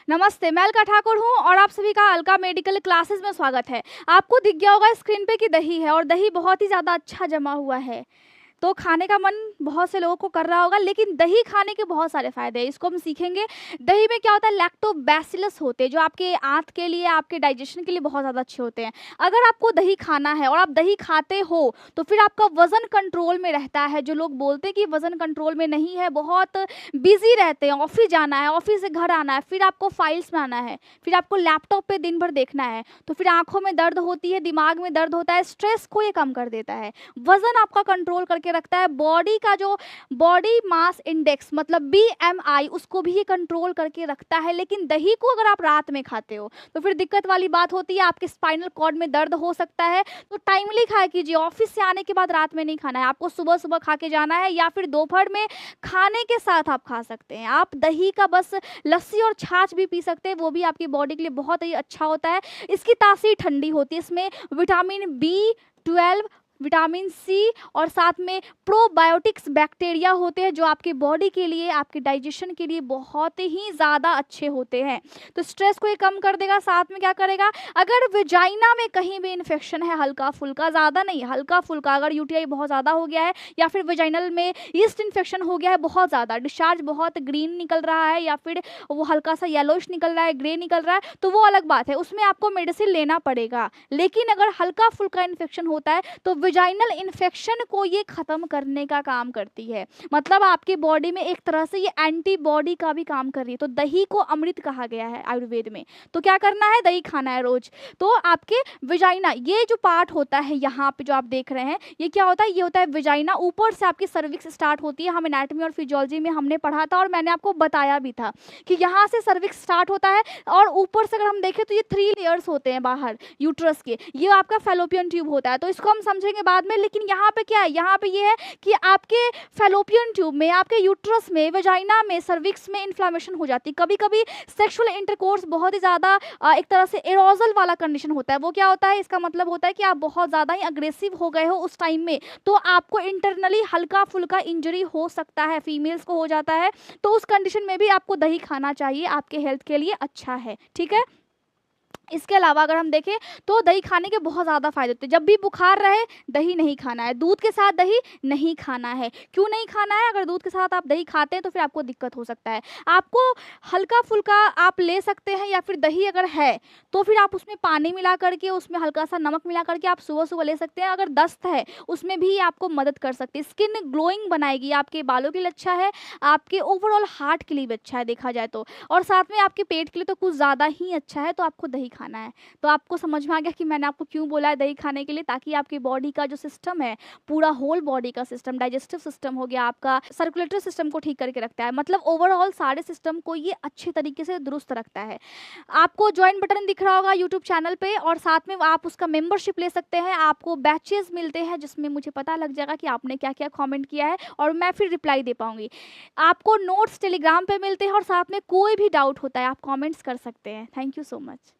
नमस्ते, मैं अलका ठाकुर हूँ और आप सभी का अलका मेडिकल क्लासेस में स्वागत है। आपको दिख गया होगा स्क्रीन पे कि दही है और दही बहुत ही ज़्यादा अच्छा जमा हुआ है। तो खाने का मन बहुत से लोगों को कर रहा होगा, लेकिन दही खाने के बहुत सारे फ़ायदे हैं, इसको हम सीखेंगे। दही में क्या होता है, लैक्टोबैसिलस होते हैं जो आपके आँत के लिए, आपके डाइजेशन के लिए बहुत ज़्यादा अच्छे होते हैं। अगर आपको दही खाना है और आप दही खाते हो, तो फिर आपका वज़न कंट्रोल में रहता है। जो लोग बोलते हैं कि वज़न कंट्रोल में नहीं है, बहुत बिज़ी रहते हैं, ऑफ़िस जाना है, ऑफ़िस से घर आना है, फिर आपको फाइल्स में आना है, फिर आपको लैपटॉप पे दिन भर देखना है, तो फिर आँखों में दर्द होती है, दिमाग में दर्द होता है, स्ट्रेस को ये कम कर देता है। वज़न आपका कंट्रोल करके रखता है। बॉडी का जो बॉडी मास इंडेक्स मतलब बीएमआई, उसको भी ये कंट्रोल करके रखता है। लेकिन दही को अगर आप रात में खाते हो तो फिर दिक्कत वाली बात होती है, आपके स्पाइनल कॉर्ड में दर्द हो सकता है। तो टाइमली खाया कीजिए, ऑफिस से आने के बाद रात में नहीं खाना है, आपको सुबह सुबह खा के जाना है या फिर दोपहर में खाने के साथ आप खा सकते हैं। आप दही का बस लस्सी और छाछ भी पी सकते हैं, वो भी आपकी बॉडी के लिए बहुत ही अच्छा होता है। इसकी तासीर ठंडी होती है, इसमें विटामिन B12, विटामिन सी और साथ में प्रोबायोटिक्स बैक्टीरिया होते हैं जो आपकी बॉडी के लिए, आपके डाइजेशन के लिए बहुत ही ज़्यादा अच्छे होते हैं। तो स्ट्रेस को ये कम कर देगा। साथ में क्या करेगा, अगर वेजाइना में कहीं भी इन्फेक्शन है, हल्का फुल्का, ज़्यादा नहीं, हल्का फुल्का, अगर यूटीआई बहुत ज़्यादा हो गया है या फिर वेजाइनल में ईस्ट इन्फेक्शन हो गया है बहुत ज़्यादा, डिस्चार्ज बहुत ग्रीन निकल रहा है या फिर वो हल्का सा येलोइश निकल रहा है, ग्रे निकल रहा है, तो वो अलग बात है, उसमें आपको मेडिसिन लेना पड़ेगा। लेकिन अगर हल्का फुल्का इन्फेक्शन होता है तो वेजाइनल इन्फेक्शन को ये खत्म करने का काम करती है। मतलब आपकी बॉडी में एक तरह से ये एंटीबॉडी का भी काम कर रही है। तो दही को अमृत कहा गया है आयुर्वेद में। तो क्या करना है, दही खाना है रोज। तो आपके वेजाइना, ये जो पार्ट होता है यहाँ पे जो आप देख रहे हैं, ये क्या होता है, ये होता है वेजाइना। ऊपर से आपकी सर्विक्स स्टार्ट होती है, हम एनाटॉमी और फिजियोलॉजी में हमने पढ़ा था और मैंने आपको बताया भी था कि यहाँ से सर्विक्स स्टार्ट होता है और ऊपर से अगर हम देखें तो ये 3 लेयर्स होते हैं बाहर यूट्रस के। ये आपका फैलोपियन ट्यूब होता है, तो इसको हम समझेंगे बाद में। लेकिन यहाँ पे क्या है, यहाँ पे ये है कि आपके फैलोपियन ट्यूब में, आपके यूट्रस में, वेजाइना में, सर्विक्स में इन्फ्लामेशन हो जाती है। कभी कभी सेक्सुअल इंटरकोर्स बहुत ही ज़्यादा एक तरह से एरोजल वाला कंडीशन होता है। वो क्या होता है, इसका मतलब होता है कि आप बहुत ज़्यादा ही अग्रेसिव हो गए हो उस टाइम में, तो आपको इंटरनली हल्का फुल्का इंजरी हो सकता है, फीमेल्स को हो जाता है। तो उस कंडीशन में भी आपको दही खाना चाहिए, आपके हेल्थ के लिए अच्छा है, ठीक है। इसके अलावा अगर हम देखें तो दही खाने के बहुत ज़्यादा फ़ायदे होते हैं। जब भी बुखार रहे, दही नहीं खाना है, दूध के साथ दही नहीं खाना है। क्यों नहीं खाना है, अगर दूध के साथ आप दही खाते हैं तो फिर आपको दिक्कत हो सकता है। आपको हल्का फुल्का आप ले सकते हैं, या फिर दही अगर है तो फिर आप उसमें पानी मिला करके, उसमें हल्का सा नमक मिला करके आप सुबह सुबह ले सकते हैं। अगर दस्त है उसमें भी आपको मदद कर सकती है, स्किन ग्लोइंग बनाएगी, आपके बालों के लिए अच्छा है, आपके ओवरऑल हार्ट के लिए भी अच्छा है देखा जाए तो, और साथ में आपके पेट के लिए तो कुछ ज़्यादा ही अच्छा है। तो आपको दही खाना है। तो आपको समझ में आ गया कि मैंने आपको क्यों बोला है दही खाने के लिए, ताकि आपकी बॉडी का जो सिस्टम है, पूरा होल बॉडी का सिस्टम, डाइजेस्टिव सिस्टम हो गया, आपका सर्कुलेटरी सिस्टम को ठीक करके रखता है। मतलब ओवरऑल सारे सिस्टम को ये अच्छे तरीके से दुरुस्त रखता है। आपको ज्वाइन बटन दिख रहा होगा यूट्यूब चैनल पे, और साथ में आप उसका मेंबरशिप ले सकते हैं। आपको बैचेस मिलते हैं जिसमें मुझे पता लग जाएगा कि आपने क्या क्या कमेंट किया है और मैं फिर रिप्लाई दे पाऊंगी। आपको नोट्स टेलीग्राम पे मिलते हैं, और साथ में कोई भी डाउट होता है आप कमेंट्स कर सकते हैं। Thank you so much.